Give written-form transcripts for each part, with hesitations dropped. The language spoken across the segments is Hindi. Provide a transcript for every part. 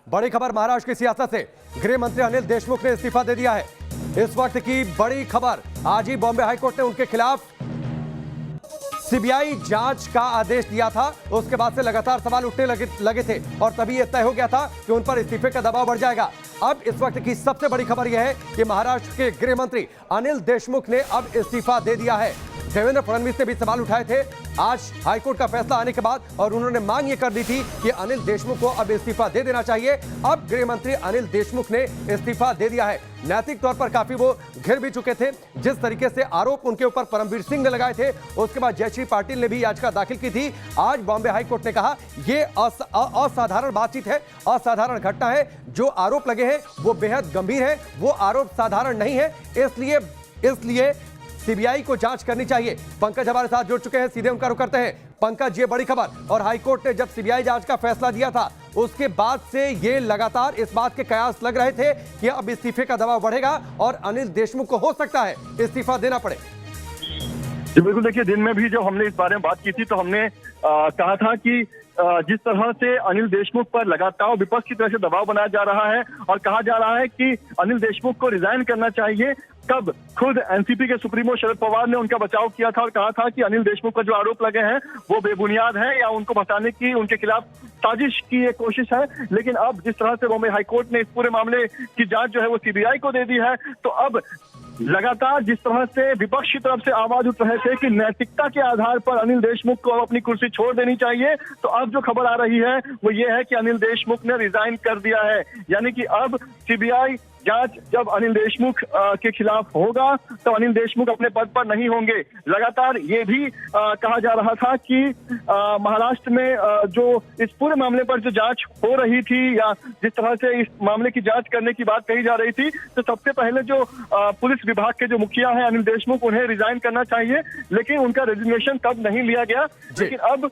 बड़ी खबर महाराष्ट्र की सियासत से। गृह मंत्री अनिल देशमुख ने इस्तीफा दे दिया है। इस वक्त की बड़ी खबर, आज ही बॉम्बे हाईकोर्ट ने उनके खिलाफ सीबीआई जांच का आदेश दिया था। उसके बाद से लगातार सवाल उठने लगे थे और तभी यह तय हो गया था कि उन पर इस्तीफे का दबाव बढ़ जाएगा। अब इस वक्त की सबसे बड़ी खबर यह है कि महाराष्ट्र के गृह मंत्री अनिल देशमुख ने अब इस्तीफा दे दिया है। देवेंद्र फडणवीस ने भी सवाल उठाए थे आज हाईकोर्ट का फैसला आने के बाद और उन्होंने मांग ये कर दी थी कि अनिल देशमुख को अब इस्तीफा दे देना चाहिए। अब गृह मंत्री अनिल देशमुख ने इस्तीफा दे दिया है। नैतिक तौर पर काफी वो घिर भी चुके थे। जिस तरीके से आरोप उनके ऊपर परमवीर सिंह ने लगाए थे, उसके बाद जयश्री पाटिल ने भी याचिका दाखिल की थी। आज बॉम्बे हाईकोर्ट ने कहा यह असाधारण बातचीत है, असाधारण घटना है। जो आरोप लगे हैं वो बेहद गंभीर है, वो आरोप साधारण नहीं है। इसलिए सीबीआई को जांच करनी चाहिए। पंकज हमारे साथ जुड़ चुके हैं, सीधे उनका रुख करते हैं। पंकज, ये बड़ी खबर, और हाईकोर्ट ने जब सीबीआई जांच का फैसला दिया था उसके बाद से ये लगातार इस बात के कयास लग रहे थे कि अब इस्तीफे का दबाव बढ़ेगा और अनिल देशमुख को हो सकता है इस्तीफा देना पड़े। जी बिल्कुल, देखिए दिन में भी जब हमने इस बारे में बात की थी तो हमने कहा था कि जिस तरह से अनिल देशमुख पर लगातार विपक्ष की तरफ से दबाव बनाया जा रहा है और कहा जा रहा है कि अनिल देशमुख को रिजाइन करना चाहिए, तब खुद एनसीपी के सुप्रीमो शरद पवार ने उनका बचाव किया था और कहा था कि अनिल देशमुख पर जो आरोप लगे हैं वो बेबुनियाद है या उनको बचाने की उनके खिलाफ साजिश की एक कोशिश है। लेकिन अब जिस तरह से बॉम्बे हाईकोर्ट ने इस पूरे मामले की जांच जो है वो सीबीआई को दे दी है, तो अब लगातार जिस तरह से विपक्ष की तरफ से आवाज उठ रहे थे कि नैतिकता के आधार पर अनिल देशमुख को अपनी कुर्सी छोड़ देनी चाहिए, तो अब जो खबर आ रही है वो ये है कि अनिल देशमुख ने रिजाइन कर दिया है। यानी कि अब सीबीआई जांच जब अनिल देशमुख के खिलाफ होगा तो अनिल देशमुख अपने पद पर नहीं होंगे। लगातार ये भी कहा जा रहा था कि महाराष्ट्र में जो इस पूरे मामले पर जो जांच हो रही थी या जिस तरह से इस मामले की जांच करने की बात कही जा रही थी, तो सबसे पहले जो पुलिस विभाग के जो मुखिया हैं अनिल देशमुख, उन्हें रिजाइन करना चाहिए, लेकिन उनका रेजिग्नेशन तब नहीं लिया गया। लेकिन अब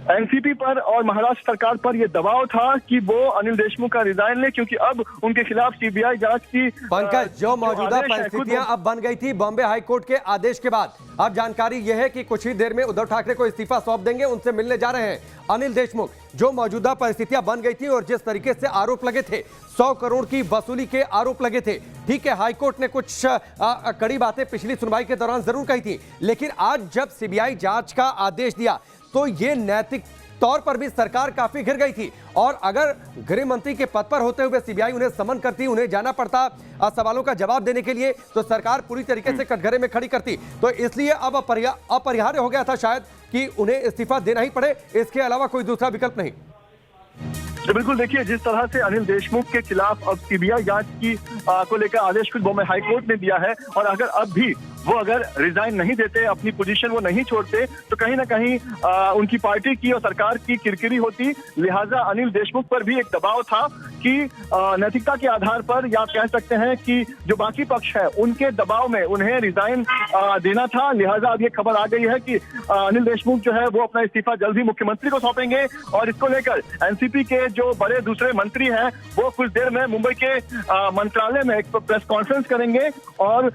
एनसीपी पर और महाराष्ट्र सरकार पर यह दबाव था कि वो अनिल देशमुख का रिजाइन ले, क्योंकि अब उनके खिलाफ सीबीआई जांच की पंकज, जो मौजूदा परिस्थितियां अब बन गई थी बॉम्बे हाईकोर्ट के आदेश के बाद, अब जानकारी यह है कि कुछ ही देर में उद्धव ठाकरे को इस्तीफा सौंप देंगे, उनसे मिलने जा रहे हैं अनिल देशमुख। जो मौजूदा परिस्थितियां बन गई थी और जिस तरीके से आरोप लगे थे, 100 करोड़ की वसूली के आरोप लगे थे, ठीक है, हाईकोर्ट ने कुछ कड़ी बातें पिछली सुनवाई के दौरान जरूर कही थी, लेकिन आज जब सीबीआई जांच का आदेश दिया तो ये नैतिक तौर पर भी सरकार काफी घिर गई थी। और अगर गृह मंत्री के पद पर होते हुए सीबीआई उन्हें समन करती, उन्हें जाना पड़ता सवालों का जवाब देने के लिए, तो सरकार पूरी तरीके से कटघरे में खड़ी करती। तो इसलिए अब अपरिहार्य हो गया था शायद कि उन्हें इस्तीफा देना ही पड़े, इसके अलावा कोई दूसरा विकल्प नहीं। तो बिल्कुल, देखिए जिस तरह से अनिल देशमुख के खिलाफ अब सीबीआई जांच की को लेकर आदेश खुद बॉम्बे हाईकोर्ट ने दिया है, और अगर अब भी वो अगर रिजाइन नहीं देते, अपनी पोजीशन वो नहीं छोड़ते, तो कहीं ना कहीं उनकी पार्टी की और सरकार की किरकिरी होती। लिहाजा अनिल देशमुख पर भी एक दबाव था कि नैतिकता के आधार पर, या कह सकते हैं कि जो बाकी पक्ष है उनके दबाव में उन्हें रिजाइन देना था। लिहाजा अब ये खबर आ गई है कि अनिल देशमुख जो है वो अपना इस्तीफा जल्द ही मुख्यमंत्री को सौंपेंगे, और इसको लेकर एनसीपी के जो बड़े दूसरे मंत्री हैं वो कुछ देर में मुंबई के मंत्रालय में एक प्रेस कॉन्फ्रेंस करेंगे और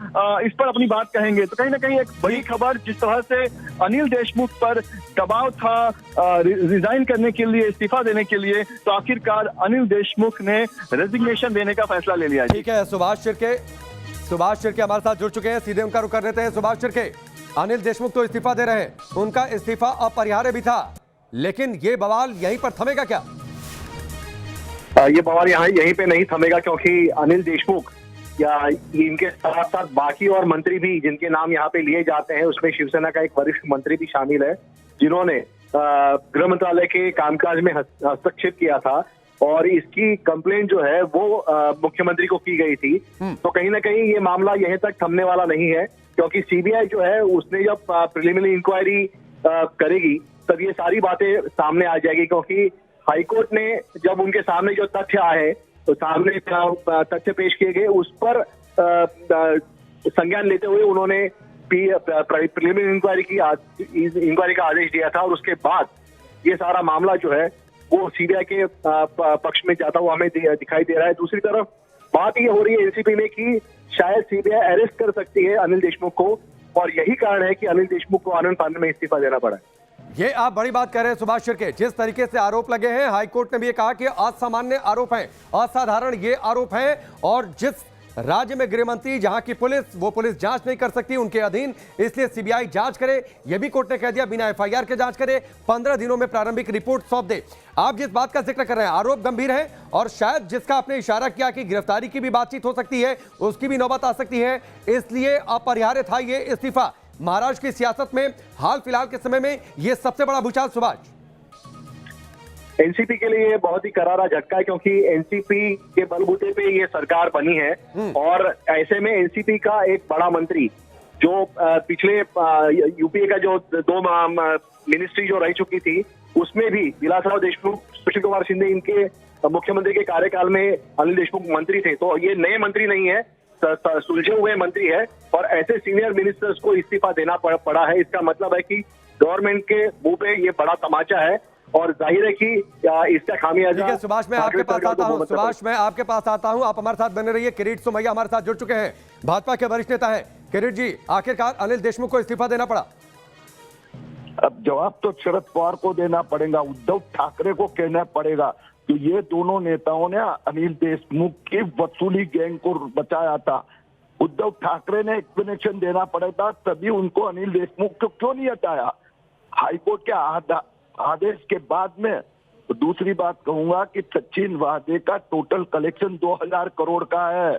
इस पर अपनी बात कहेंगे। तो कहीं ना कहीं एक बड़ी खबर, जिस तरह से अनिल देशमुख पर दबाव था रिजाइन करने के लिए, इस्तीफा देने के लिए, तो आखिरकार अनिल देशमुख ने रेजिग्नेशन देने का फैसला ले लिया। ठीक है, सुभाष शिर्के हमारे साथ जुड़ चुके हैं, सीधे उनका रुख कर लेते हैं। सुभाष शिर्के, अनिल देशमुख तो इस्तीफा दे रहे हैं, उनका इस्तीफा अपरिहार्य भी था, लेकिन ये बवाल यहीं पर थमेगा क्या? ये बवाल यहीं पे नहीं थमेगा, क्योंकि अनिल देशमुख या इनके साथ साथ बाकी और मंत्री भी जिनके नाम यहाँ पे लिए जाते हैं, उसमें शिवसेना का एक वरिष्ठ मंत्री भी शामिल है, जिन्होंने गृह मंत्रालय के कामकाज में हस्तक्षेप किया था और इसकी कंप्लेंट जो है वो मुख्यमंत्री को की गई थी। तो कहीं ना कहीं ये मामला यहीं तक थमने वाला नहीं है, क्योंकि सीबीआई जो है उसने जब प्रिलिमिनरी इंक्वायरी करेगी तब ये सारी बातें सामने आ जाएगी, क्योंकि हाईकोर्ट ने जब उनके सामने जो तथ्य आए, तो सामने तथ्य पेश किए गए, उस पर संज्ञान लेते हुए उन्होंने प्रिलिमिनरी इंक्वायरी का आदेश दिया था, और उसके बाद ये सारा मामला जो है वो सीबीआई के पक्ष में जाता हुआ हमें दिखाई दे रहा है। दूसरी तरफ बात ये हो रही है एनसीपी में कि शायद सीबीआई अरेस्ट कर सकती है अनिल देशमुख को, और यही कारण है कि अनिल देशमुख को आनंद फानन में इस्तीफा देना पड़ा है। ये आप बड़ी बात कह रहे हैं सुभाष शिर्के। जिस तरीके से आरोप लगे हैं, हाईकोर्ट ने भी ये कहा कि असामान्य आरोप हैं, असाधारण ये आरोप हैं, और जिस राज्य में गृह मंत्री, जहां की पुलिस, वो पुलिस जांच नहीं कर सकती उनके अधीन, इसलिए सीबीआई जांच करे, ये भी कोर्ट ने कह दिया। बिना एफआईआर के जांच करे, 15 दिनों में प्रारंभिक रिपोर्ट सौंप दे। आप जिस बात का जिक्र कर रहे हैं, आरोप गंभीर है, और शायद जिसका आपने इशारा किया कि गिरफ्तारी की भी बातचीत हो सकती है, उसकी भी नौबत आ सकती है, इसलिए अपरिहार्य था ये इस्तीफा। महाराष्ट्र की सियासत में हाल फिलहाल के समय में यह सबसे बड़ा भूचाल सुभाष। एनसीपी के लिए ये बहुत ही करारा झटका है, क्योंकि एनसीपी के बलबूते पे ये सरकार बनी है, और ऐसे में एनसीपी का एक बड़ा मंत्री जो पिछले यूपीए का जो 2 मिनिस्ट्री जो रह चुकी थी, उसमें भी विलासराव देशमुख, सुशील कुमार शिंदे, इनके मुख्यमंत्री के कार्यकाल में अनिल देशमुख मंत्री थे। तो ये नए मंत्री नहीं है, सुलझे हुए मंत्री है, और ऐसे सीनियर मिनिस्टर्स को इस्तीफा देना पड़ा है। इसका मतलब है कि गवर्नमेंट के मुंह पे ये बड़ा तमाचा है, और जाहिर है कि इसका खामियाजा। सुभाष, मैं आपके पास आता हूं। सुभाष, मैं आपके पास आता हूं, आप हमारे साथ बने रहिए। किरीट सोमैया हमारे साथ जुड़ चुके हैं, भाजपा के वरिष्ठ नेता हैं। किरीट जी, आखिरकार अनिल देशमुख को इस्तीफा देना पड़ा। अब जवाब तो शरद पवार को देना पड़ेगा, उद्धव ठाकरे को कहना पड़ेगा। तो ये दोनों नेताओं ने अनिल देशमुख की वसूली गैंग को बचाया था। उद्धव ठाकरे ने एक्सप्लेनेशन देना पड़ेगा, तभी उनको अनिल देशमुख को क्यों नहीं हटाया हाईकोर्ट के आदेश के बाद में। तो दूसरी बात कहूंगा कि सचिन वादे का टोटल कलेक्शन 2000 करोड़ का है,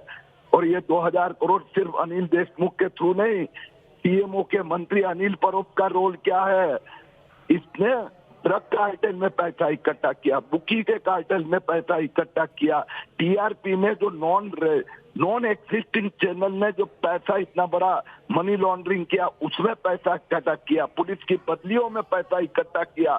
और ये 2000 करोड़ सिर्फ अनिल देशमुख के थ्रू नहीं, सीएमओ के मंत्री अनिल परोप का रोल क्या है। इसने ड्रग कार्टेल में पैसा इकट्ठा किया, बुकी के कार्टेल में पैसा इकट्ठा किया, टीआरपी में जो नॉन एक्सिस्टिंग चैनल ने जो पैसा इतना बड़ा मनी लॉन्ड्रिंग किया, उसमें पैसा इकट्ठा किया, पुलिस की बदलियों में पैसा इकट्ठा किया।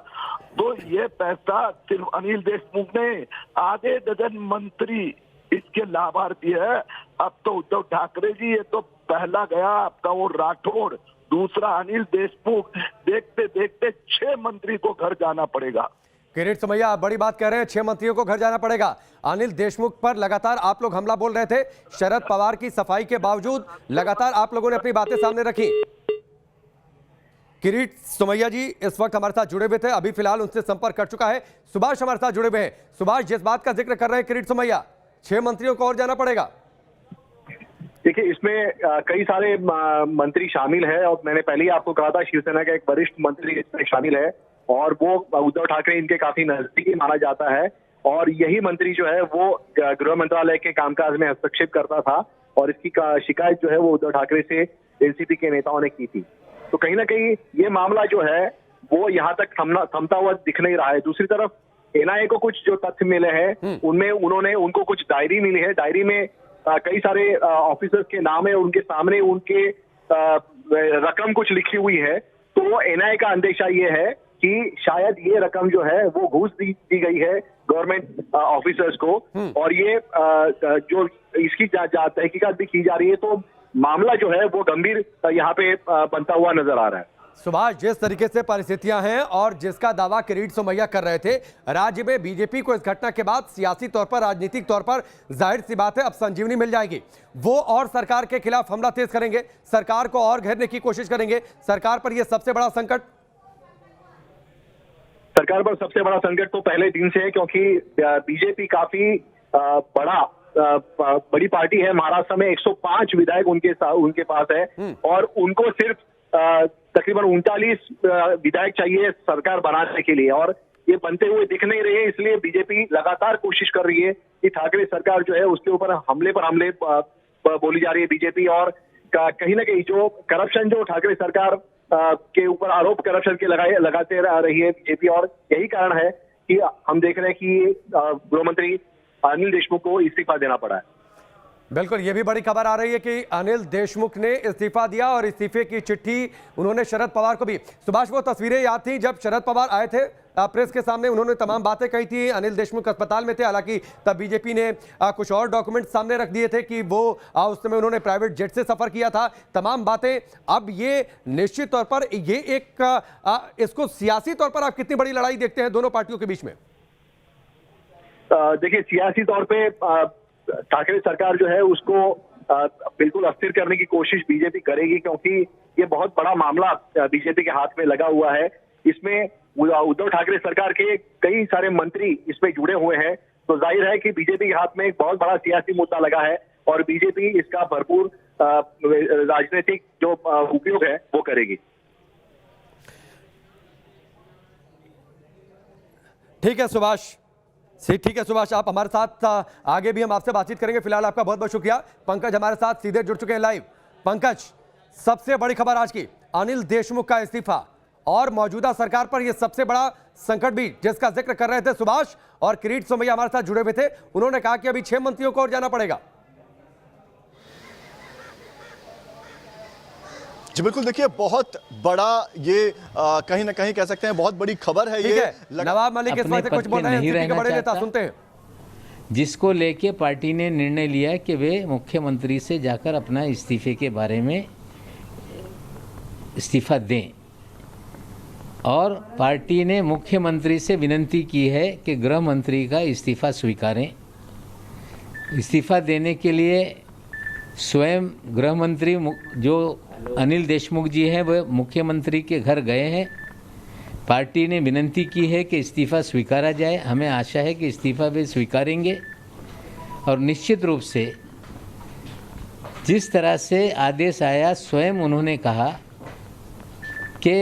तो ये पैसा सिर्फ अनिल देशमुख ने, आधे डजन मंत्री इसके लाभार्थी है। अब तो उद्धव ठाकरे जी, ये तो पहला गया आपका वो राठौड़, दूसरा अनिल देशमुख, देखते देखते 6 मंत्री को घर जाना पड़ेगा। किरीट सोमैया, आप बड़ी बात कह रहे हैं, 6 मंत्रियों को घर जाना पड़ेगा। अनिल देशमुख पर लगातार आप लोग हमला बोल रहे थे, शरद पवार की सफाई के बावजूद लगातार आप लोगों ने अपनी बातें सामने रखी। किरीट सोमैया जी इस वक्त हमारे साथ जुड़े हुए थे, अभी फिलहाल उनसे संपर्क कर चुका है सुभाष हमारे साथ जुड़े हुए हैं। सुभाष, जिस बात का जिक्र कर रहे हैं किरीट सोमैया, 6 मंत्रियों को और जाना पड़ेगा। देखिए, इसमें कई सारे मंत्री शामिल है, और मैंने पहले ही आपको कहा था शिवसेना का एक वरिष्ठ मंत्री इसमें शामिल है, और वो उद्धव ठाकरे इनके काफी नजदीकी माना जाता है। और यही मंत्री जो है वो गृह मंत्रालय के कामकाज में हस्तक्षेप करता था, और इसकी शिकायत जो है वो उद्धव ठाकरे से एनसीपी के नेताओं ने की थी। तो कहीं ना कहीं ये मामला जो है वो यहाँ तक थमता हुआ दिख नहीं रहा है। दूसरी तरफ एनआईए को कुछ जो तथ्य मिले हैं, उनमें उनको कुछ डायरी मिली है, डायरी में कई सारे ऑफिसर्स के नाम है, उनके सामने उनके रकम कुछ लिखी हुई है। तो एनआईए का अंदेशा ये है कि शायद ये रकम जो है वो घूस दी गई है गवर्नमेंट ऑफिसर्स को, और ये जो इसकी तहकीकात भी की जा रही है। तो मामला जो है वो गंभीर यहाँ पे बनता हुआ नजर आ रहा है। सुभाष, जिस तरीके से परिस्थितियां हैं और जिसका दावा किरीट सोमैया कर रहे थे, राज्य में बीजेपी को इस घटना के बाद सियासी तौर पर, राजनीतिक तौर पर जाहिर सी बात है अब संजीवनी मिल जाएगी। वो और सरकार के खिलाफ हमला तेज करेंगे, सरकार को और घेरने की कोशिश करेंगे। सरकार पर यह सबसे बड़ा संकट, सरकार पर सबसे बड़ा संकट तो पहले दिन से है, क्योंकि बीजेपी काफी बड़ी पार्टी है। महाराष्ट्र में 105 विधायक उनके पास है, और उनको सिर्फ तकरीबन 39 विधायक चाहिए सरकार बनाने के लिए, और ये बनते हुए दिख नहीं रहे। इसलिए बीजेपी लगातार कोशिश कर रही है कि ठाकरे सरकार जो है उसके ऊपर हमले पर हमले बोली जा रही है बीजेपी। और कहीं ना कहीं जो करप्शन, जो ठाकरे सरकार के ऊपर आरोप करप्शन के लगाते रही है बीजेपी, और यही कारण है कि हम देख रहे हैं कि गृह मंत्री अनिल देशमुख को इस्तीफा देना पड़ा है। बिल्कुल, ये भी बड़ी खबर आ रही है कि अनिल देशमुख ने इस्तीफा दिया, और इस्तीफे की चिट्ठी उन्होंने शरद पवार को भी। सुभाष, वो तस्वीरें याद थी जब शरद पवार आए थे प्रेस के सामने, उन्होंने तमाम बातें कही थी। अनिल देशमुख अस्पताल में थे, हालांकि तब बीजेपी ने कुछ और डॉक्यूमेंट सामने रख दिए थे कि वो उस समय उन्होंने प्राइवेट जेट से सफर किया था, तमाम बातें। अब ये निश्चित तौर पर ये एक इसको सियासी तौर पर आप कितनी बड़ी लड़ाई देखते हैं दोनों पार्टियों के बीच में? देखिए, सियासी तौर पे ठाकरे सरकार जो है उसको बिल्कुल अस्थिर करने की कोशिश बीजेपी करेगी, क्योंकि ये बहुत बड़ा मामला बीजेपी के हाथ में लगा हुआ है। इसमें उद्धव ठाकरे सरकार के कई सारे मंत्री इसमें जुड़े हुए हैं, तो जाहिर है कि बीजेपी के हाथ में एक बहुत बड़ा सियासी मुद्दा लगा है और बीजेपी इसका भरपूर राजनीतिक जो उपयोग है वो करेगी। ठीक है सुभाष, ठीक है सुभाष, आप हमारे साथ आगे भी हम आपसे बातचीत करेंगे। फिलहाल आपका बहुत बहुत शुक्रिया। पंकज हमारे साथ सीधे जुड़ चुके हैं लाइव। पंकज, सबसे बड़ी खबर आज की, अनिल देशमुख का इस्तीफा और मौजूदा सरकार पर यह सबसे बड़ा संकट भी जिसका जिक्र कर रहे थे सुभाष और किरीट सोमैया हमारे साथ जुड़े हुए थे। उन्होंने कहा कि अभी 6 मंत्रियों को और जाना पड़ेगा। जी बिल्कुल, देखिए बहुत बड़ा ये कहीं ना कहीं कह सकते हैं बहुत बड़ी खबर है ये। नवाब मलिक इस वक्त कुछ बोल रहे हैं, एनसीपी के बड़े नेता, सुनते हैं। जिसको लेके पार्टी ने निर्णय लिया कि वे मुख्यमंत्री से जाकर अपना इस्तीफे के बारे में इस्तीफा दें और पार्टी ने मुख्यमंत्री से विनती की है कि गृह मंत्री का इस्तीफा स्वीकारें। इस्तीफा देने के लिए स्वयं गृह मंत्री जो अनिल देशमुख जी हैं वह मुख्यमंत्री के घर गए हैं। पार्टी ने विनती की है कि इस्तीफा स्वीकारा जाए। हमें आशा है कि इस्तीफा वे स्वीकारेंगे और निश्चित रूप से जिस तरह से आदेश आया स्वयं उन्होंने कहा कि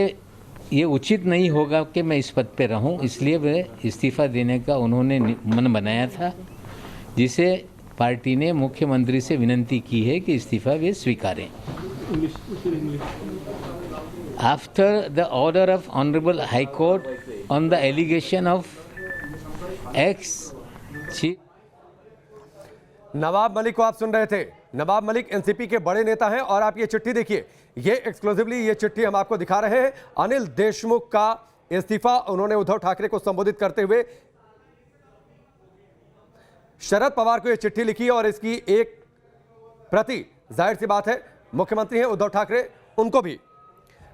ये उचित नहीं होगा कि मैं इस पद पे रहूं, इसलिए वे इस्तीफा देने का उन्होंने मन बनाया था, जिसे पार्टी ने मुख्यमंत्री से विनती की है कि इस्तीफा वे स्वीकारें। After the order of Honorable High Court on the allegation of ex-chief Nawab Malik को आप सुन रहे थे। नवाब मलिक एनसीपी के बड़े नेता हैं और आप ये चिट्ठी देखिए, ये एक्सक्लूसिवली ये चिट्ठी हम आपको दिखा रहे हैं। अनिल देशमुख का इस्तीफा उन्होंने उद्धव ठाकरे को संबोधित करते हुए शरद पवार को यह चिट्ठी लिखी और इसकी एक प्रति जाहिर सी बात है मुख्यमंत्री हैं उद्धव ठाकरे, उनको भी।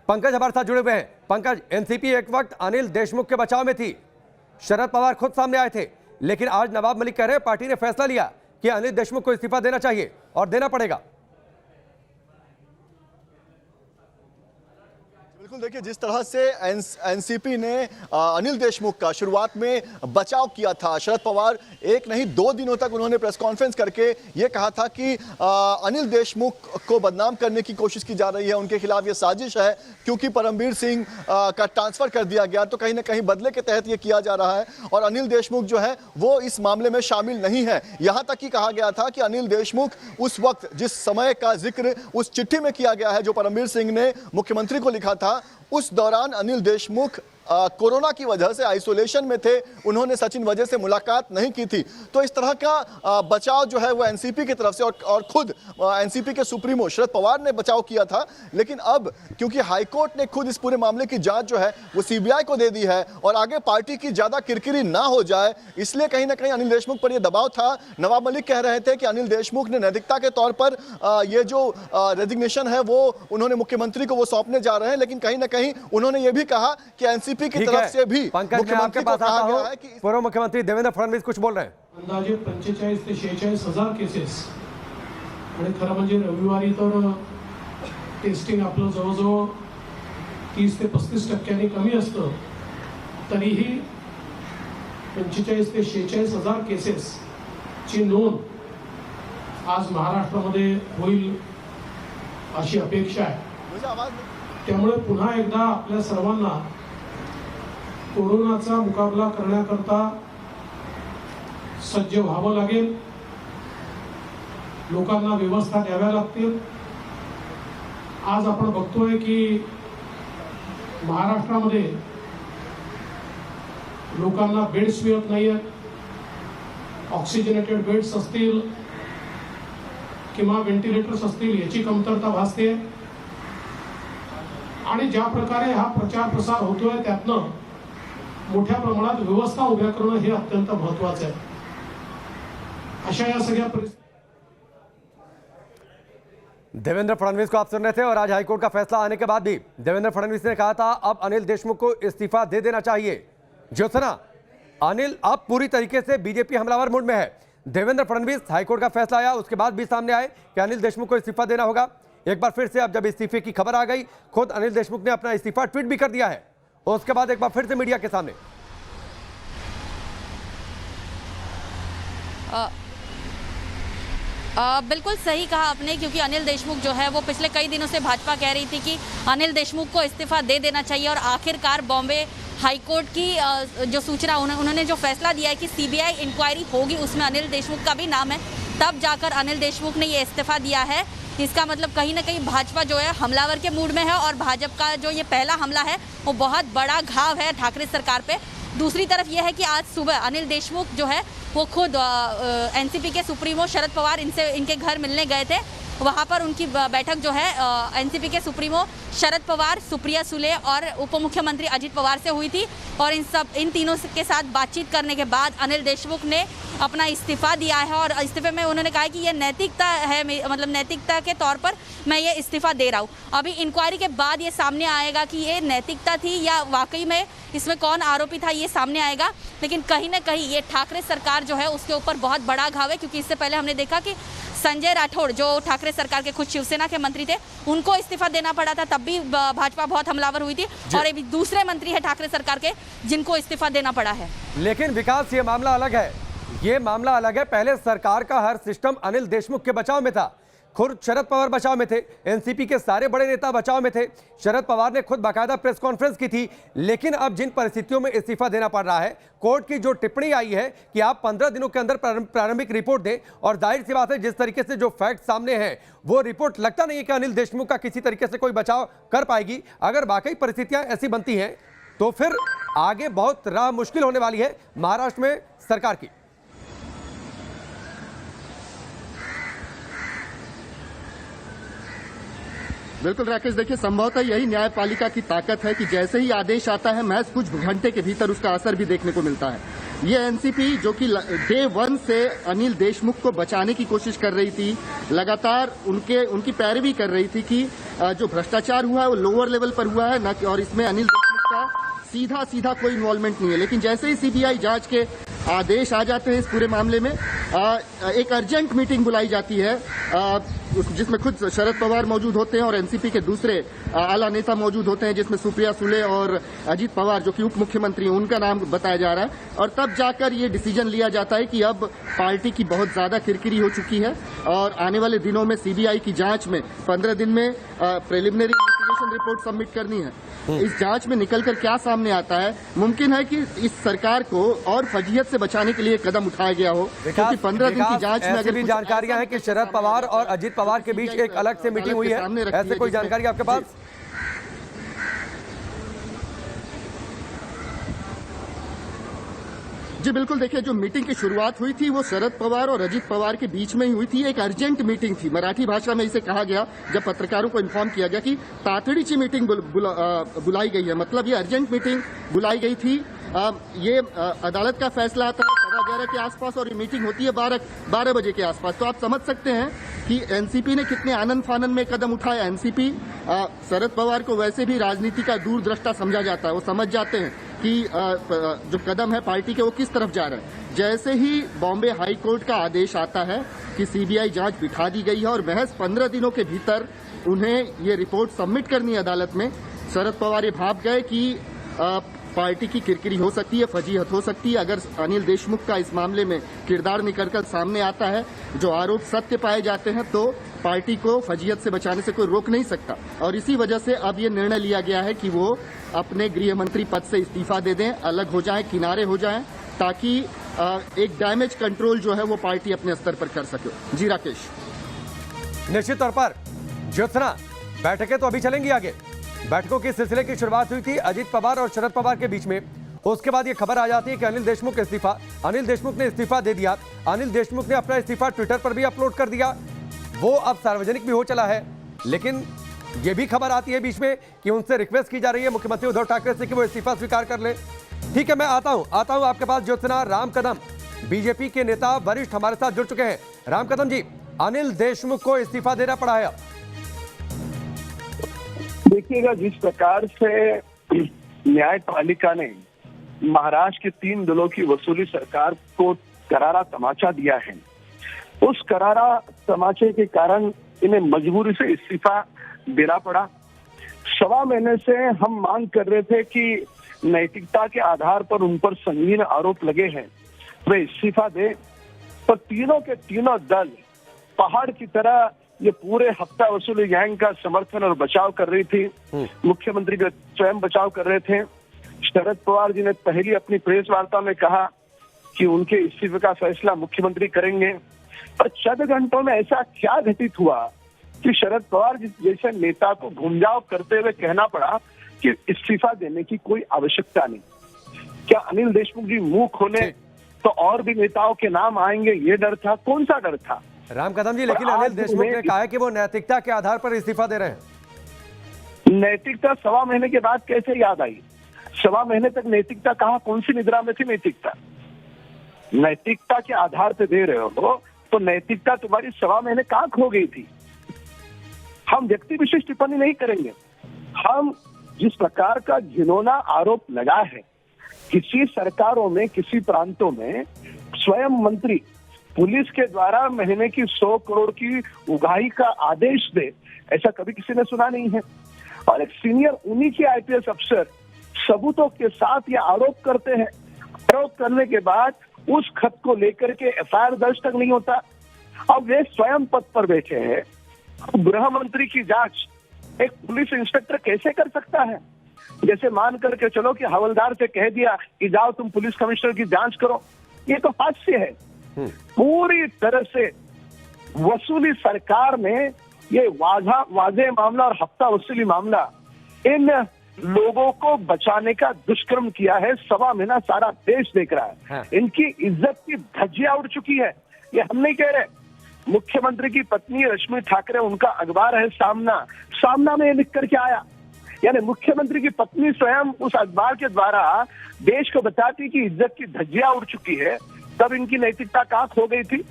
पंकज हमारे साथ जुड़े हुए हैं। पंकज, एनसीपी एक वक्त अनिल देशमुख के बचाव में थी, शरद पवार खुद सामने आए थे, लेकिन आज नवाब मलिक कह रहे हैं पार्टी ने फैसला लिया कि अनिल देशमुख को इस्तीफा देना चाहिए और देना पड़ेगा। बिल्कुल, देखिए जिस तरह से एनसीपी ने अनिल देशमुख का शुरुआत में बचाव किया था, शरद पवार एक नहीं 2 दिनों तक उन्होंने प्रेस कॉन्फ्रेंस करके ये कहा था कि अनिल देशमुख को बदनाम करने की कोशिश की जा रही है, उनके खिलाफ ये साजिश है क्योंकि परमबीर सिंह का ट्रांसफर कर दिया गया, तो कहीं ना कहीं बदले के तहत ये किया जा रहा है और अनिल देशमुख जो है वो इस मामले में शामिल नहीं है। यहाँ तक कि कहा गया था कि अनिल देशमुख उस वक्त जिस समय का जिक्र उस चिट्ठी में किया गया है जो परमबीर सिंह ने मुख्यमंत्री को लिखा था, उस दौरान अनिल देशमुख कोरोना की वजह से आइसोलेशन में थे, उन्होंने सचिन वजह से मुलाकात नहीं की थी। तो इस तरह का बचाव जो है वो एनसीपी की तरफ से और खुद एनसीपी के सुप्रीमो शरद पवार ने बचाव किया था। लेकिन अब क्योंकि हाईकोर्ट ने खुद इस पूरे मामले की जांच जो है वो सीबीआई को दे दी है और आगे पार्टी की ज्यादा किरकिरी ना हो जाए, इसलिए कहीं ना कहीं अनिल देशमुख पर यह दबाव था। नवाब मलिक कह रहे थे कि अनिल देशमुख ने नैतिकता के तौर पर ये जो रेजिग्नेशन है वो उन्होंने मुख्यमंत्री को वो सौंपने जा रहे हैं, लेकिन कहीं ना कहीं उन्होंने ये भी कहा कि एनसीपी की तरफ से भी मुख्यमंत्री को कहा गया है कि पूर्व मुख्यमंत्री देवेंद्र फडणवीस कुछ बोल रहे हैं। अंदाजे 45 ते 46 हजार केसेस आणि खरं म्हणजे रविवारी तर टेस्टिंग आपलं जवळजवळ 30 ते 35% कमी असतं, तरीही 45 ते 46 हजार केसेस ची नोंद आज महाराष्ट्रामध्ये होईल अशी अपेक्षा आहे। त्यामुळे पुन्हा एकदा आपल्या सर्वांना कोरोनाचा मुकाबला करण्याकरता सज्ज व्हावं लागेल, लोकांना व्यवस्था द्याव्या लागतील। आज आपण बघतोय की महाराष्ट्रामध्ये लोकांना बेड्स मिळत नाहीयेत, ऑक्सिजनेटेड बेड्स असतील किंवा व्हेंटिलेटर्स असतील याची कमतरता भासते आणि ज्या प्रकारे हा प्रचार प्रसार होतोय त्यातनं मोठ्या प्रमाणात व्यवस्था उभ्या करणं हे अत्यंत महत्त्वाचं आहे। अशा या सगळ्या देवेंद्र फडणवीस को आप सुन रहे थे और आज हाईकोर्ट का फैसला आने के बाद भी देवेंद्र फडणवीस ने कहा था अब अनिल देशमुख को इस्तीफा दे देना चाहिए। ज्योत्सना, अनिल अब पूरी तरीके से बीजेपी हमलावर मूड में है। देवेंद्र फडणवीस, हाईकोर्ट का फैसला आया उसके बाद भी सामने आए कि अनिल देशमुख को इस्तीफा देना होगा। एक बार फिर से अब जब इस्तीफे की खबर आ गई, खुद अनिल देशमुख ने अपना इस्तीफा ट्वीट भी कर दिया है। उसके बाद एक बार फिर से मीडिया के सामने। बिल्कुल सही कहा आपने, क्योंकि अनिल देशमुख जो है वो पिछले कई दिनों से भाजपा कह रही थी कि अनिल देशमुख को इस्तीफा दे देना चाहिए, और आखिरकार बॉम्बे हाईकोर्ट की जो सूचना उन्होंने जो फैसला दिया है कि सीबीआई इंक्वायरी होगी, उसमें अनिल देशमुख का भी नाम है, तब जाकर अनिल देशमुख ने ये इस्तीफा दिया है। इसका मतलब कहीं ना कहीं भाजपा जो है हमलावर के मूड में है, और भाजपा का जो ये पहला हमला है वो बहुत बड़ा घाव है ठाकरे सरकार पे। दूसरी तरफ यह है कि आज सुबह अनिल देशमुख जो है वो खुद एनसीपी के सुप्रीमो शरद पवार इनके घर मिलने गए थे। वहाँ पर उनकी बैठक जो है एनसीपी के सुप्रीमो शरद पवार, सुप्रिया सुले और उप मुख्यमंत्री अजित पवार से हुई थी, और इन तीनों के साथ बातचीत करने के बाद अनिल देशमुख ने अपना इस्तीफा दिया है, और इस्तीफे में उन्होंने कहा कि ये नैतिकता है, मतलब नैतिकता के तौर पर मैं ये इस्तीफा दे रहा हूँ। अभी इंक्वायरी के बाद ये सामने आएगा कि ये नैतिकता थी या वाकई में इसमें कौन आरोपी था, ये सामने आएगा। लेकिन कहीं ना कहीं ये ठाकरे सरकार जो है उसके ऊपर बहुत बड़ा घाव है, क्योंकि इससे पहले हमने देखा कि संजय राठौड़ जो ठाकरे सरकार के खुद शिवसेना के मंत्री थे, उनको इस्तीफा देना पड़ा था, तब भी भाजपा बहुत हमलावर हुई थी, और अभी दूसरे मंत्री है ठाकरे सरकार के जिनको इस्तीफा देना पड़ा है। लेकिन विकास, ये मामला अलग है, ये मामला अलग है। पहले सरकार का हर सिस्टम अनिल देशमुख के बचाव में था, खुद शरद पवार बचाव में थे, एनसीपी के सारे बड़े नेता बचाव में थे, शरद पवार ने खुद बाकायदा प्रेस कॉन्फ्रेंस की थी। लेकिन अब जिन परिस्थितियों में इस्तीफा देना पड़ रहा है, कोर्ट की जो टिप्पणी आई है कि आप 15 दिनों के अंदर प्रारंभिक रिपोर्ट दें, और जाहिर सी बात है जिस तरीके से जो फैक्ट सामने हैं वो रिपोर्ट लगता नहीं है कि अनिल देशमुख का किसी तरीके से कोई बचाव कर पाएगी। अगर वाकई परिस्थितियां ऐसी बनती हैं तो फिर आगे बहुत राह मुश्किल होने वाली है महाराष्ट्र में सरकार की। बिल्कुल राकेश, देखिए संभवतः यही न्यायपालिका की ताकत है कि जैसे ही आदेश आता है महज कुछ घंटे के भीतर उसका असर भी देखने को मिलता है। ये एनसीपी जो कि डे 1 से अनिल देशमुख को बचाने की कोशिश कर रही थी, लगातार उनकी पैरवी कर रही थी कि जो भ्रष्टाचार हुआ है वो लोअर लेवल पर हुआ है, न कि और इसमें अनिल देशमुख का सीधा कोई इन्वॉल्वमेंट नहीं है। लेकिन जैसे ही सीबीआई जांच के आदेश आ जाते हैं इस पूरे मामले में, एक अर्जेंट मीटिंग बुलाई जाती है जिसमें खुद शरद पवार मौजूद होते हैं और एनसीपी के दूसरे आला नेता मौजूद होते हैं, जिसमें सुप्रिया सुले और अजित पवार जो कि उप मुख्यमंत्री हैं उनका नाम बताया जा रहा है। और तब जाकर ये डिसीजन लिया जाता है कि अब पार्टी की बहुत ज्यादा किरकिरी हो चुकी है, और आने वाले दिनों में सीबीआई की जांच में 15 दिन में प्रिलिमिनरी इन्वेस्टिगेशन रिपोर्ट सबमिट करनी है। इस जांच में निकलकर क्या सामने आता है, मुमकिन है कि इस सरकार को और फजीहत से बचाने के लिए कदम उठाया गया हो, क्योंकि 15 दिन की जांच में अगर भी जानकारियां हैं कि शरद पवार और अजित पवार के बीच एक अलग से मीटिंग हुई है, ऐसे कोई जानकारी आपके पास? जी बिल्कुल, देखिए जो मीटिंग की शुरुआत हुई थी वो शरद पवार और अजित पवार के बीच में ही हुई थी। एक अर्जेंट मीटिंग थी, मराठी भाषा में इसे कहा गया, जब पत्रकारों को इन्फॉर्म किया गया कि तातडीची मीटिंग बुलाई गई है, मतलब ये अर्जेंट मीटिंग बुलाई गई थी। ये अदालत का फैसला आता है 11:15 के आसपास और ये मीटिंग होती है 12 बजे के आसपास। तो आप समझ सकते हैं कि एनसीपी ने कितने आनंद फानंद में कदम उठाया। एनसीपी शरद पवार को वैसे भी राजनीति का दूरदृष्टा समझा जाता है, वो समझ जाते हैं कि जो कदम है पार्टी के वो किस तरफ जा रहा है। जैसे ही बॉम्बे हाई कोर्ट का आदेश आता है कि सीबीआई जांच बिठा दी गई है और महज 15 दिनों के भीतर उन्हें ये रिपोर्ट सबमिट करनी है अदालत में, शरद पवार ये भाप गए कि पार्टी की किरकिरी हो सकती है, फजीहत हो सकती है। अगर अनिल देशमुख का इस मामले में किरदार निकलकर सामने आता है, जो आरोप सत्य पाए जाते हैं, तो पार्टी को फजीहत से बचाने से कोई रोक नहीं सकता। और इसी वजह से अब ये निर्णय लिया गया है कि वो अपने गृह मंत्री पद से इस्तीफा दे दें, अलग हो जाएं, किनारे हो जाएं, ताकि एक डैमेज कंट्रोल जो है वो पार्टी अपने स्तर पर कर सके। जी राकेश। निश्चित तौर पर ज्योत्सना, बैठकें तो अभी चलेंगी आगे। बैठकों के सिलसिले की शुरुआत हुई थी अजित पवार और शरद पवार के बीच में, उसके बाद ये खबर आ जाती है कि अनिल देशमुख का इस्तीफा, अनिल देशमुख ने इस्तीफा दे दिया। अनिल देशमुख ने अपना इस्तीफा ट्विटर पर भी अपलोड कर दिया, वो अब सार्वजनिक भी हो चला है। लेकिन ये भी खबर आती है बीच में कि उनसे रिक्वेस्ट की जा रही है मुख्यमंत्री उद्धव ठाकरे से कि वो इस्तीफा स्वीकार कर ले। ठीक है, मैं आता हूं आपके पास ज्योत्सना। राम कदम, बीजेपी के नेता वरिष्ठ हमारे साथ जुड़ चुके हैं। राम कदम जी, अनिल देशमुख को इस्तीफा देना पड़ा है। देखिएगा, जिस प्रकार से न्यायपालिका ने महाराष्ट्र के 3 दलों की वसूली सरकार को करारा तमाचा दिया है, उस करारा तमाचे के कारण इन्हें मजबूरी से इस्तीफा देना पड़ा। 1.25 महीने से हम मांग कर रहे थे कि नैतिकता के आधार पर उन पर संगीन आरोप लगे हैं, वे इस्तीफा दे। तो तीनों के तीनों दल पहाड़ की तरह ये पूरे हफ्ता वसूली गैंग का समर्थन और बचाव कर रही थी। मुख्यमंत्री भी स्वयं बचाव कर रहे थे। शरद पवार जी ने पहली अपनी प्रेस वार्ता में कहा कि उनके इस्तीफे का फैसला मुख्यमंत्री करेंगे, पर चंद घंटों में ऐसा क्या घटित हुआ कि शरद पवार जैसे नेता को घुमजाव करते हुए कहना पड़ा कि इस्तीफा देने की कोई आवश्यकता नहीं। क्या अनिल देशमुख जी मुंह खोले तो और भी नेताओं के नाम आएंगे, ये डर था? कौन सा डर था राम कदम जी? लेकिन अनिल देशमुख ने कहा है कि वो नैतिकता के आधार पर इस्तीफा दे रहे हैं। नैतिकता 1.25 महीने के बाद कैसे याद आई? 1.25 महीने तक नैतिकता कहाँ, कौन सी निद्रा में थी नैतिकता? नैतिकता के आधार पे दे रहे हो तो नैतिकता तुम्हारी 1.25 महीने कहाँ खो गई थी? हम व्यक्ति विशेष टिप्पणी नहीं करेंगे। हम जिस प्रकार का घिनौना आरोप लगा है, किसी सरकारों में, किसी प्रांतों में स्वयं मंत्री पुलिस के द्वारा महीने की 100 करोड़ की उगाही का आदेश दे, ऐसा कभी किसी ने सुना नहीं है। और एक सीनियर उन्हीं के आईपीएस अफसर सबूतों के साथ ये आरोप करते हैं। आरोप करने के बाद उस खत को लेकर के एफआईआर दर्ज तक नहीं होता। अब वे स्वयं पद पर बैठे हैं। गृह मंत्री की जांच एक पुलिस इंस्पेक्टर कैसे कर सकता है? जैसे मान करके चलो कि हवलदार से कह दिया कि जाओ तुम पुलिस कमिश्नर की जांच करो, ये तो हास्य है। पूरी तरह से वसूली सरकार ने ये वाजे मामला और हफ्ता वसूली मामला इन लोगों को बचाने का दुष्कर्म किया है। 1.25 महीना सारा देश देख रहा है। इनकी इज्जत की धज्जियां उड़ चुकी है। ये हम नहीं कह रहे। मुख्यमंत्री की पत्नी रश्मि ठाकरे, उनका अखबार है सामना में ये लिख करके आया, यानी मुख्यमंत्री की पत्नी स्वयं उस अखबार के द्वारा देश को बताती कि इज्जत की धज्जियां उड़ चुकी है। तब इनकी नैतिकता कहाँ खो गई थी?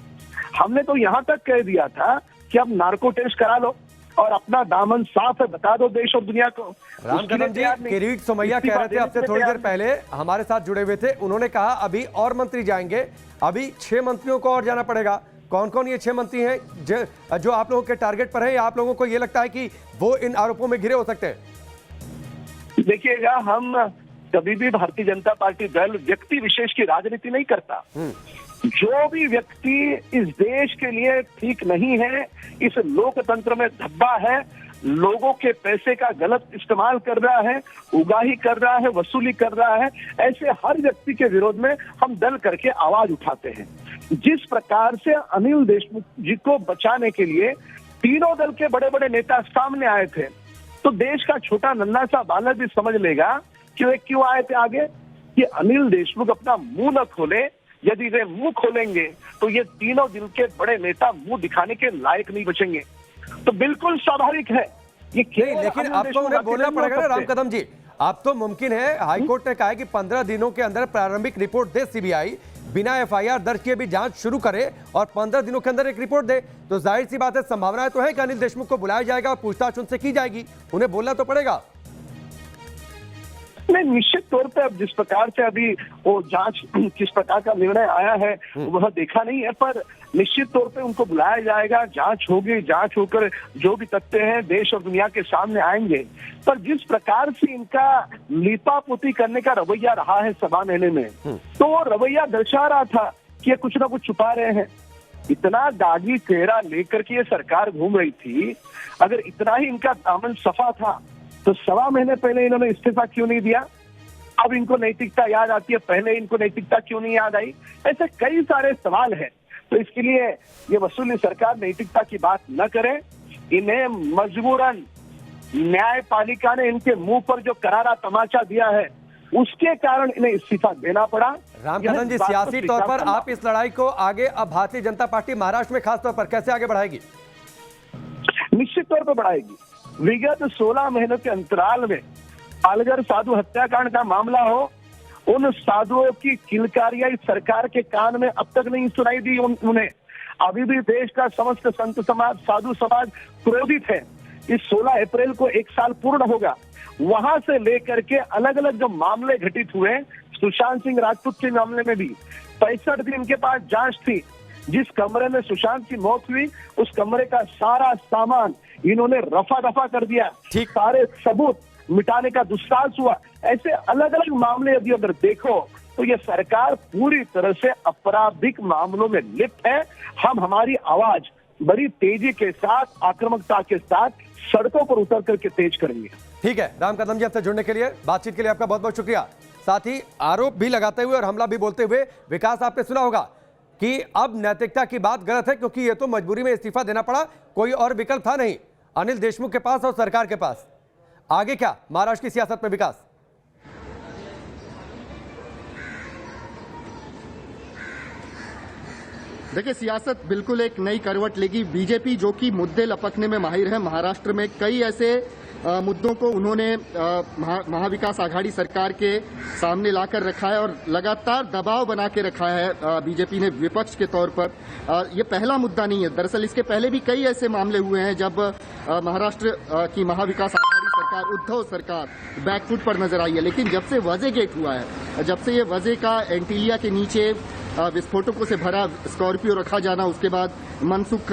हमने तो यहाँ तक कह दिया था कि अब नार्को टेस्ट करा लो और अपना दामन साफ है, बता दो देश और दुनिया को। राम कदम जी, किरीट सोमैया कह रहे थे अब से थोड़ी देर पहले, हमारे साथ जुड़े हुए थे, उन्होंने कहा अभी और मंत्री जाएंगे, अभी 6 मंत्रियों को और जाना पड़ेगा। कौन कौन ये 6 मंत्री हैं जो आप लोगों के टारगेट पर हैं, या आप लोगों को ये लगता है कि वो इन आरोपों में घिरे हो सकते हैं? देखिएगा, हम कभी भी भारतीय जनता पार्टी दल व्यक्ति विशेष की राजनीति नहीं करता। जो भी व्यक्ति इस देश के लिए ठीक नहीं है, इस लोकतंत्र में धब्बा है, लोगों के पैसे का गलत इस्तेमाल कर रहा है, उगाही कर रहा है, वसूली कर रहा है, ऐसे हर व्यक्ति के विरोध में हम दल करके आवाज उठाते हैं। जिस प्रकार से अनिल देशमुख जी को बचाने के लिए तीनों दल के बड़े बड़े नेता सामने आए थे, तो देश का छोटा नन्हा सा बालक भी समझ लेगा कि वे क्यों आए थे आगे, कि अनिल देशमुख अपना मुंह न खोले। यदि वे मुंह खोलेंगे तो ये तीनों दिल के बड़े नेता मुंह दिखाने के लायक नहीं बचेंगे। तो बिल्कुल स्वाभाविक है ये। लेकिन अब तो उन्हें बोलना पड़ेगा ना राम कदम जी, अब तो मुमकिन है, हाईकोर्ट ने कहा है कि 15 दिनों के अंदर प्रारंभिक रिपोर्ट दे सीबीआई, बिना एफआईआर दर्ज किए भी जांच शुरू करे और 15 दिनों के अंदर एक रिपोर्ट दे, तो जाहिर सी बात है संभावना तो है कि अनिल देशमुख को बुलाया जाएगा और पूछताछ उनसे की जाएगी। उन्हें बोलना तो पड़ेगा। नहीं, निश्चित तौर पे अब जिस प्रकार से अभी वो जांच किस प्रकार का निर्णय आया है वह देखा नहीं है, पर निश्चित तौर पे उनको बुलाया जाएगा, जांच होगी, जांच होकर जो भी तथ्य हैं देश और दुनिया के सामने आएंगे। पर जिस प्रकार से इनका लीपापोती करने का रवैया रहा है 1.25 महीने में, तो वो रवैया दर्शा रहा था कि ये कुछ ना कुछ छुपा रहे हैं। इतना दागी चेहरा लेकर के ये सरकार घूम रही थी, अगर इतना ही इनका दामन सफा था तो 1.25 महीने पहले इन्होंने इस्तीफा क्यों नहीं दिया? अब इनको नैतिकता याद आती है, पहले इनको नैतिकता क्यों नहीं याद आई? ऐसे कई सारे सवाल हैं। तो इसके लिए ये वसूली सरकार नैतिकता की बात न करे। इन्हें मजबूरन न्यायपालिका ने इनके मुंह पर जो करारा तमाचा दिया है, उसके कारण इन्हें इस्तीफा देना पड़ा। राम कदम जी, सियासी तौर पर आप इस लड़ाई को आगे अब भारतीय जनता पार्टी महाराष्ट्र में खासतौर पर कैसे आगे बढ़ाएगी? निश्चित तौर पर बढ़ाएगी। विगत 16 महीनों के अंतराल में पालघर साधु हत्याकांड का मामला हो, उन साधुओं की किलकारियां इस सरकार के कान में अब तक नहीं सुनाई दी उन्हें। अभी भी देश का समस्त संत समाज, साधु समाज क्रोधित है। इस 16 अप्रैल को 1 साल पूर्ण होगा। वहां से लेकर के अलग अलग जो मामले घटित हुए, सुशांत सिंह राजपूत के मामले में भी 65 दिन के पास जांच थी। जिस कमरे में सुशांत की मौत हुई, उस कमरे का सारा सामान इन्होंने रफा दफा कर दिया। सारे सबूत मिटाने का दुस्साहस हुआ। ऐसे अलग अलग मामले यदि अगर देखो तो ये सरकार पूरी तरह से आपराधिक मामलों में लिप्त है। हम हमारी आवाज बड़ी तेजी के साथ, आक्रामकता के साथ सड़कों पर उतर करके तेज करेंगे। ठीक है, राम कदम जी, आपसे जुड़ने के लिए, बातचीत के लिए आपका बहुत बहुत शुक्रिया। साथ ही आरोप भी लगाते हुए और हमला भी बोलते हुए विकास, आपने सुना होगा कि अब नैतिकता की बात गलत है, क्योंकि ये तो मजबूरी में इस्तीफा देना पड़ा, कोई और विकल्प था नहीं अनिल देशमुख के पास और सरकार के पास। आगे क्या महाराष्ट्र की सियासत में विकास? देखिए, सियासत बिल्कुल एक नई करवट लेगी। बीजेपी जो कि मुद्दे लपकने में माहिर है, महाराष्ट्र में कई ऐसे मुद्दों को उन्होंने महाविकास आघाड़ी सरकार के सामने लाकर रखा है और लगातार दबाव बना के रखा है बीजेपी ने विपक्ष के तौर पर। ये पहला मुद्दा नहीं है, दरअसल इसके पहले भी कई ऐसे मामले हुए हैं जब महाराष्ट्र की महाविकास आघाड़ी सरकार, उद्धव सरकार बैकफुट पर नजर आई है। लेकिन जब से वजह गेट हुआ है, जब से ये वजह का एंटीलिया के नीचे विस्फोटकों से भरा स्कॉर्पियो रखा जाना, उसके बाद मनसुख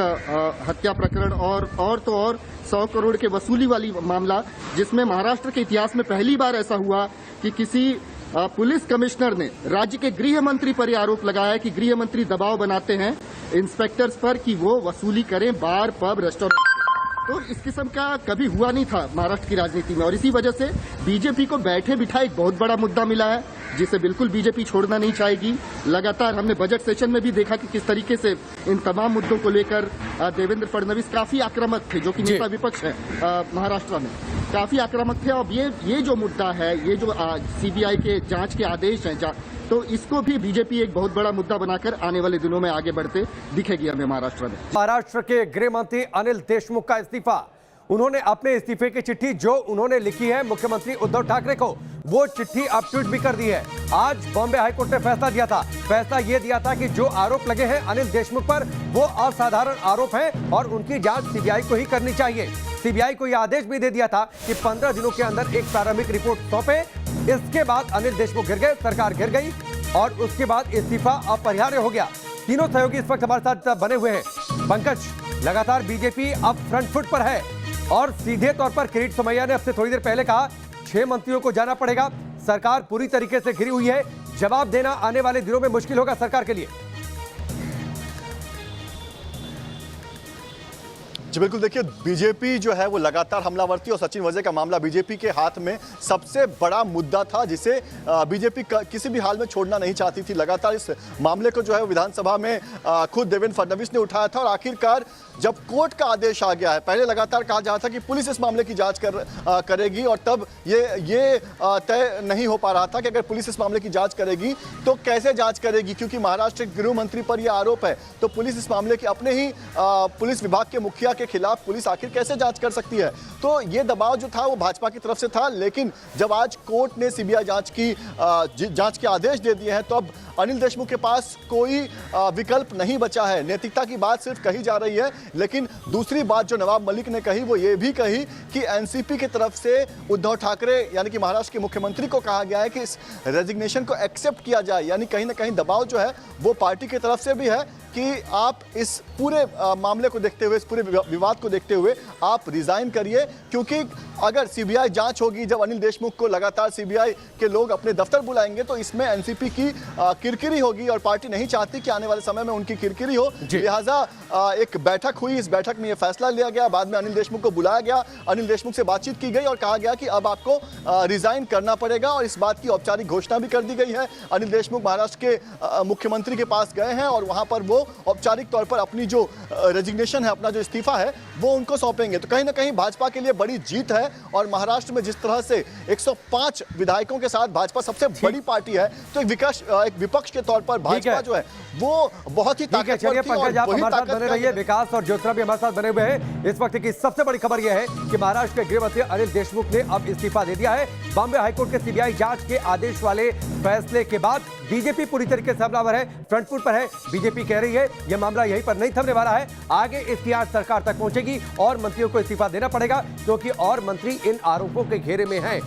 हत्या प्रकरण और तो और 100 करोड़ के वसूली वाली मामला, जिसमें महाराष्ट्र के इतिहास में पहली बार ऐसा हुआ कि किसी पुलिस कमिश्नर ने राज्य के गृह मंत्री पर यह आरोप लगाया कि गृह मंत्री दबाव बनाते हैं इंस्पेक्टर्स पर कि वो वसूली करें बार, पब, रेस्टोरेंट। तो इस किस्म का कभी हुआ नहीं था महाराष्ट्र की राजनीति में, और इसी वजह से बीजेपी को बैठे बिठाए एक बहुत बड़ा मुद्दा मिला है जिसे बिल्कुल बीजेपी छोड़ना नहीं चाहेगी। लगातार हमने बजट सेशन में भी देखा कि किस तरीके से इन तमाम मुद्दों को लेकर देवेंद्र फडणवीस काफी आक्रामक थे, जो कि नेता विपक्ष है महाराष्ट्र में, काफी आक्रामक थे। अब ये जो मुद्दा है, ये जो सीबीआई के जांच के आदेश हैं, तो इसको भी बीजेपी एक बहुत बड़ा मुद्दा बनाकर आने वाले दिनों में आगे बढ़ते दिखेगी हमें महाराष्ट्र में। महाराष्ट्र के गृह मंत्री अनिल देशमुख का इस्तीफा, उन्होंने अपने इस्तीफे की चिट्ठी जो उन्होंने लिखी है मुख्यमंत्री उद्धव ठाकरे को, वो चिट्ठी अब ट्वीट भी कर दी है। आज बॉम्बे हाईकोर्ट ने फैसला दिया था। फैसला यह दिया था कि जो आरोप लगे हैं अनिल देशमुख पर, वो असाधारण आरोप हैं और उनकी जांच सीबीआई को ही करनी चाहिए। सीबीआई को यह आदेश भी दे दिया था कि 15 दिनों के अंदर एक प्रारंभिक रिपोर्ट सौंपे। इसके बाद अनिल देशमुख गिर गए, सरकार गिर गई और उसके बाद इस्तीफा अपरिहार्य हो गया। तीनों सहयोगी इस वक्त हमारे साथ बने हुए हैं। पंकज, लगातार बीजेपी अब फ्रंट फुट पर है और सीधे तौर पर किरीट सोमैया ने अब से थोड़ी देर पहले कहा 6 मंत्रियों को जाना पड़ेगा, सरकार पूरी तरीके से घिरी हुई है, जवाब देना आने वाले दिनों में मुश्किल होगा सरकार के लिए। जी बिल्कुल, देखिए बीजेपी जो है वो लगातार हमलावर थी और सचिन वजह का मामला बीजेपी के हाथ में सबसे बड़ा मुद्दा था जिसे बीजेपी किसी भी हाल में छोड़ना नहीं चाहती थी। लगातार इस मामले को जो है विधानसभा में खुद देवेंद्र फडणवीस ने उठाया था और आखिरकार जब कोर्ट का आदेश आ गया है, पहले लगातार कहा जा रहा था कि पुलिस इस मामले की जांच करेगी और तब ये तय नहीं हो पा रहा था कि अगर पुलिस इस मामले की जांच करेगी तो कैसे जांच करेगी, क्योंकि महाराष्ट्र के गृह मंत्री पर यह आरोप है। तो पुलिस इस मामले की अपने ही पुलिस विभाग के मुखिया के खिलाफ पुलिस आखिर कैसे जांच कर सकती है। तो ये दबाव जो था वो भाजपा की तरफ से था, लेकिन जब आज कोर्ट ने सीबीआई जांच के आदेश दे दिए हैं तो अब अनिल देशमुख के पास कोई विकल्प नहीं बचा है। नैतिकता की बात सिर्फ कही जा रही है, लेकिन दूसरी बात जो नवाब मलिक ने कही वो ये भी कही कि एनसीपी की तरफ से उद्धव ठाकरे यानी कि महाराष्ट्र के मुख्यमंत्री को कहा गया है कि इस रेजिग्नेशन को एक्सेप्ट किया जाए। यानी कहीं ना कहीं दबाव जो है वो पार्टी की तरफ से भी है कि आप इस पूरे मामले को देखते हुए, इस पूरे विवाद को देखते हुए आप रिजाइन करिए, क्योंकि अगर सीबीआई जांच होगी, जब अनिल देशमुख को लगातार सीबीआई के लोग अपने दफ्तर बुलाएंगे तो इसमें एनसीपी की किरकिरी होगी और पार्टी नहीं चाहती कि आने वाले समय में उनकी किरकिरी हो। लिहाजा एक बैठक हुई, इस बैठक में यह फैसला लिया गया, बाद में अनिल देशमुख को बुलाया गया, अनिल देशमुख से बातचीत की गई और कहा गया कि अब आपको रिजाइन करना पड़ेगा और इस बात की औपचारिक घोषणा भी कर दी गई है। अनिल देशमुख महाराष्ट्र के मुख्यमंत्री के पास गए हैं और वहां पर वो औपचारिक तौर पर अपनी जो रेजिग्नेशन है, अपना जो इस्तीफा है वो उनको सौंपेंगे। तो कहीं ना कहीं भाजपा के लिए बड़ी जीत है और महाराष्ट्र में जिस तरह से 105 विधायकों के साथ भाजपा सबसे बड़ी पार्टी है, तो एक विपक्ष के तौर पर भाजपा जो है वो बहुत ही ताकतवर थी। पंकज, आप हमारे साथ बने रहिए, विकास और ज्योत्सना भी हमारे साथ बने हुए हैं। इस वक्त की सबसे बड़ी खबर यह है कि महाराष्ट्र के गृह मंत्री अनिल देशमुख ने अब इस्तीफा दे दिया है। बॉम्बे हाईकोर्ट के सीबीआई जांच के आदेश वाले फैसले के बाद बीजेपी पूरी तरीके से हमलावर है, फ्रंट फुट पर है। बीजेपी कह रही है यह मामला यहीं पर नहीं थमने वाला है, आगे इसकी आंच सरकार तक पहुंचेगी और मंत्रियों को इस्तीफा देना पड़ेगा, क्योंकि और मंत्री इन आरोपों के घेरे में हैं।